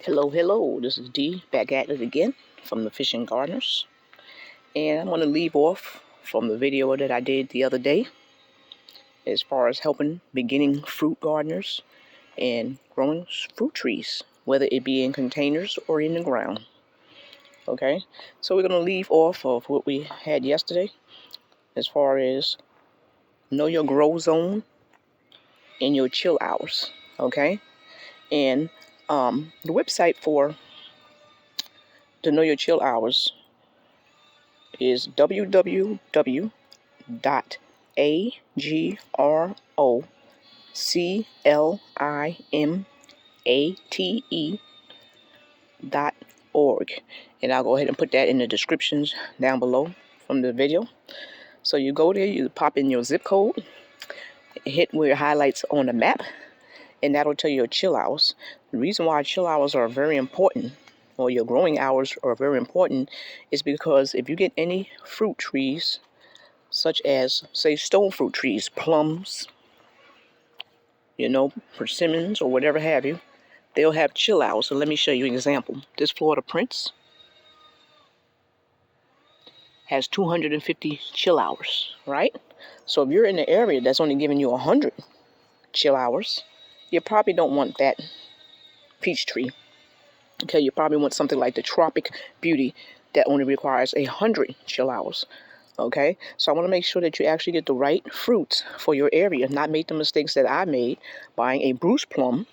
Hello, this is Dee back at it again from the Fishing Gardeners. And I'm going to leave off from the video that I did the other day as far as helping beginning fruit gardeners and growing fruit trees, whether it be in containers or in the ground. Okay, so we're going to leave off of what we had yesterday as far as know your grow zone and your chill hours. Okay, and the website for to know your chill hours is www.agroclimate.org, and I'll go ahead and put that in the descriptions down below from the video. So you go there, you pop in your zip code, hit where it highlights on the map, and that'll tell you your chill hours. The reason why chill hours are very important, or your growing hours are very important, is because if you get any fruit trees, such as, say, stone fruit trees, plums, persimmons, or whatever have you, they'll have chill hours. So let me show you an example. This Florida Prince has 250 chill hours, right? So if you're in the area that's only giving you 100 chill hours, you probably don't want that peach tree. Okay, you probably want something like the Tropic Beauty that only requires 100 chill hours. Okay, so I want to make sure that you actually get the right fruits for your area, not make the mistakes that I made buying a Bruce plum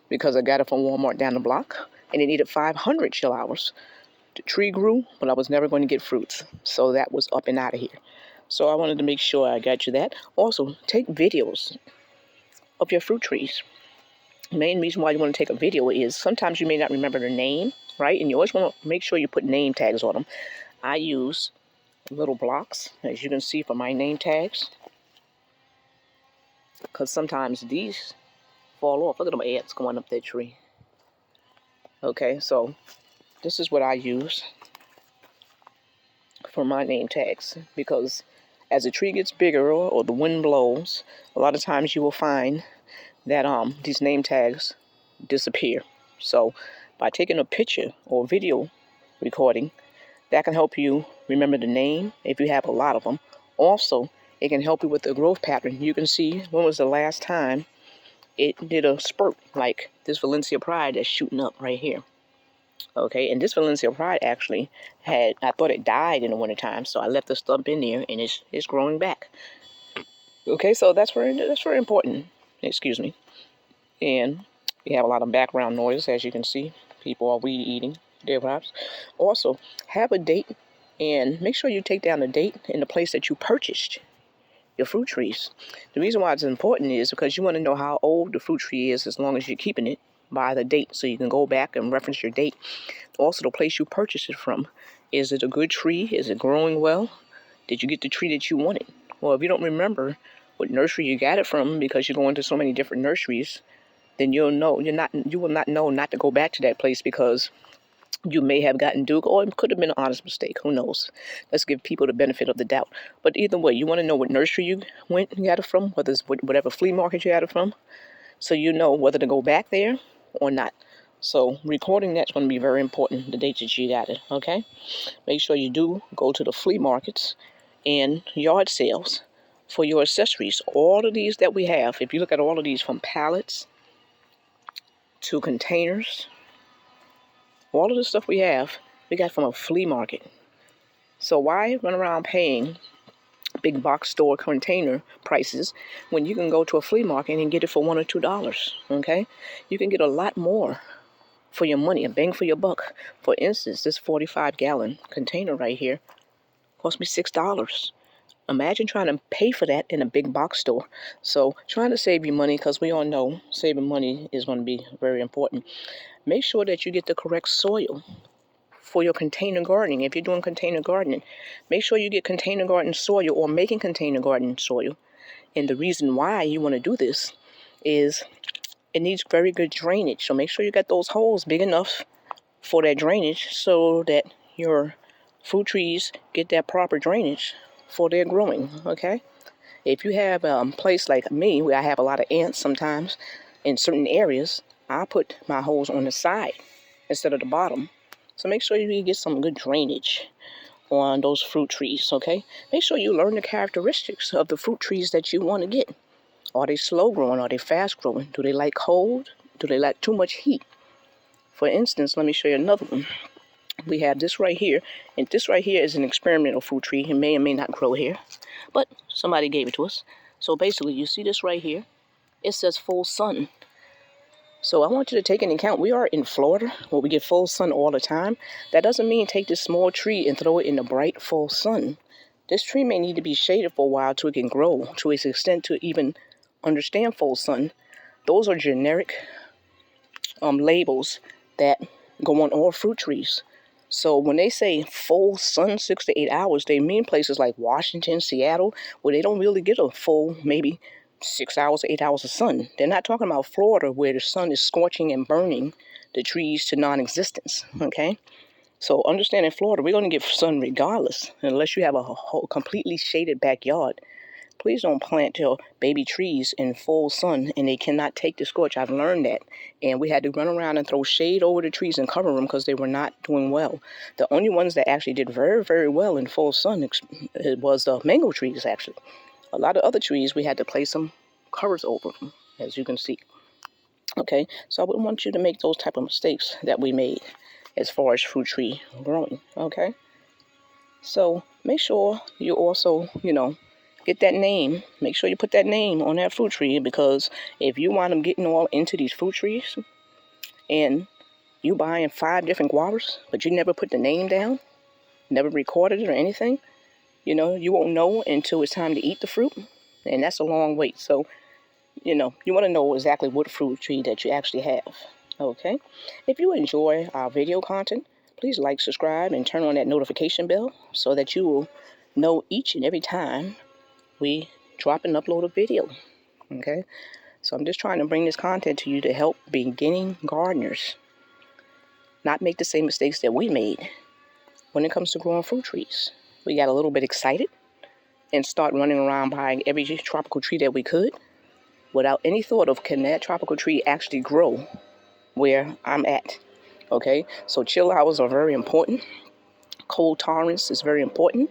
because I got it from Walmart down the block and it needed 500 chill hours. The tree grew, but I was never going to get fruits, so that was up and out of here. So I wanted to make sure I got you that. Also, take videos of your fruit trees. The main reason why you want to take a video is sometimes you may not remember the name, right? And you always want to make sure you put name tags on them. I use little blocks, as you can see, for my name tags, because sometimes these fall off. Look at them ants going up that tree. Okay, so this is what I use for my name tags, because as the tree gets bigger or the wind blows, a lot of times you will find that these name tags disappear. So by taking a picture or video recording, that can help you remember the name if you have a lot of them. Also, it can help you with the growth pattern. You can see when was the last time it did a spurt, like this Valencia Pride that's shooting up right here. Okay, and this Valencia Pride actually I thought it died in the wintertime, so I left the stump in there and it's growing back. Okay, so that's very important. Excuse me. And we have a lot of background noise, as you can see. People are weed eating their crops. Also, have a date and make sure you take down the date in the place that you purchased your fruit trees. The reason why it's important is because you want to know how old the fruit tree is as long as you're keeping it by the date, so you can go back and reference your date. Also, the place you purchased it from. Is it a good tree? Is it growing well? Did you get the tree that you wanted? Well, if you don't remember what nursery you got it from because you're going to so many different nurseries, then you will not know not to go back to that place because you may have gotten duped, or it could have been an honest mistake. Who knows? Let's give people the benefit of the doubt. But either way, you want to know what nursery you went and got it from, whether it's whatever flea market you got it from, so you know whether to go back there or not. So recording that's going to be very important, the date that you got it, okay? Make sure you do go to the flea markets and yard sales for your accessories. All of these that we have, if you look at all of these, from pallets to containers, all of the stuff we have, we got from a flea market. So why run around paying big box store container prices when you can go to a flea market and get it for $1 or $2, okay? You can get a lot more for your money, a bang for your buck. For instance, this 45-gallon container right here cost me $6. Imagine trying to pay for that in a big box store. So trying to save you money, because we all know saving money is going to be very important. Make sure that you get the correct soil for your container gardening. If you're doing container gardening, make sure you get container garden soil or making container garden soil. And the reason why you want to do this is it needs very good drainage. So make sure you got those holes big enough for that drainage so that your fruit trees get that proper drainage for their growing, okay? If you have a place like me where I have a lot of ants sometimes in certain areas, I put my hose on the side instead of the bottom. So make sure you get some good drainage on those fruit trees, okay? Make sure you learn the characteristics of the fruit trees that you want to get. Are they slow growing? Are they fast growing? Do they like cold? Do they like too much heat? For instance, let me show you another one. We have this right here, and this right here is an experimental fruit tree. It may or may not grow here, but somebody gave it to us. So basically, you see this right here? It says full sun. So I want you to take into account, we are in Florida, where we get full sun all the time. That doesn't mean take this small tree and throw it in the bright full sun. This tree may need to be shaded for a while till it can grow to its extent to even understand full sun. Those are generic labels that go on all fruit trees. So when they say full sun 6 to 8 hours, they mean places like Washington, Seattle, where they don't really get a full maybe 6 hours, 8 hours of sun. They're not talking about Florida, where the sun is scorching and burning the trees to non-existence, okay? So understand, in Florida, we're going to get sun regardless, unless you have a whole completely shaded backyard. Please don't plant your baby trees in full sun, and they cannot take the scorch. I've learned that. And we had to run around and throw shade over the trees and cover them because they were not doing well. The only ones that actually did very, very well in full sun was the mango trees, actually. A lot of other trees, we had to place some covers over them, as you can see. Okay, so I wouldn't want you to make those type of mistakes that we made as far as fruit tree growing, okay? So make sure you also, get that name. Make sure you put that name on that fruit tree, because if you wind up getting all into these fruit trees and you buying 5 different guavas, but you never put the name down, never recorded it or anything, you won't know until it's time to eat the fruit, and that's a long wait. So, you want to know exactly what fruit tree that you actually have, okay? If you enjoy our video content, please like, subscribe, and turn on that notification bell so that you will know each and every time we drop and upload a video, okay? So I'm just trying to bring this content to you to help beginning gardeners not make the same mistakes that we made when it comes to growing fruit trees. We got a little bit excited and start running around buying every tropical tree that we could without any thought of, can that tropical tree actually grow where I'm at, okay? So chill hours are very important. Cold tolerance is very important.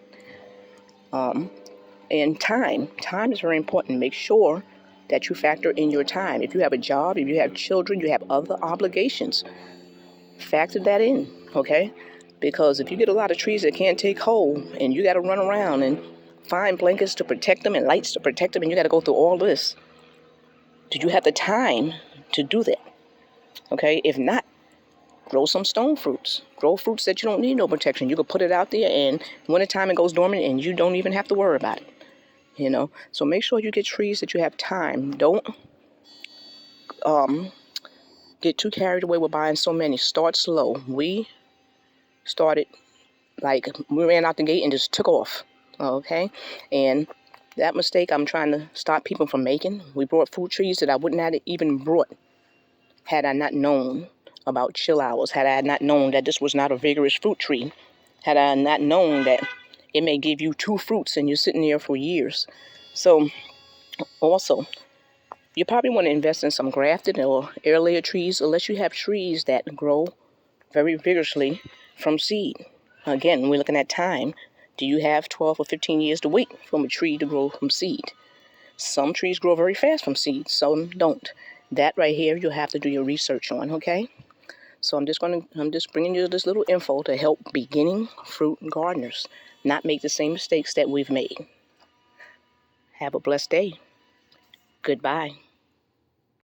And time is very important. Make sure that you factor in your time. If you have a job, if you have children, you have other obligations, factor that in, okay? Because if you get a lot of trees that can't take cold and you got to run around and find blankets to protect them and lights to protect them, and you got to go through all this, did you have the time to do that? Okay, if not, grow some stone fruits. Grow fruits that you don't need no protection. You can put it out there, and wintertime it goes dormant and you don't even have to worry about it. So make sure you get trees that you have time. Don't get too carried away with buying so many. Start slow. We started, we ran out the gate and just took off, okay? And that mistake I'm trying to stop people from making. We brought fruit trees that I wouldn't have even brought had I not known about chill hours, had I not known that this was not a vigorous fruit tree, had I not known that it may give you 2 fruits and you're sitting there for years. So also, you probably want to invest in some grafted or air layer trees, unless you have trees that grow very vigorously from seed. Again, we're looking at time. Do you have 12 or 15 years to wait for a tree to grow from seed? Some trees grow very fast from seed, some don't. That right here, you'll have to do your research on, okay? So I'm just bringing you this little info to help beginning fruit gardeners not make the same mistakes that we've made. Have a blessed day. Goodbye.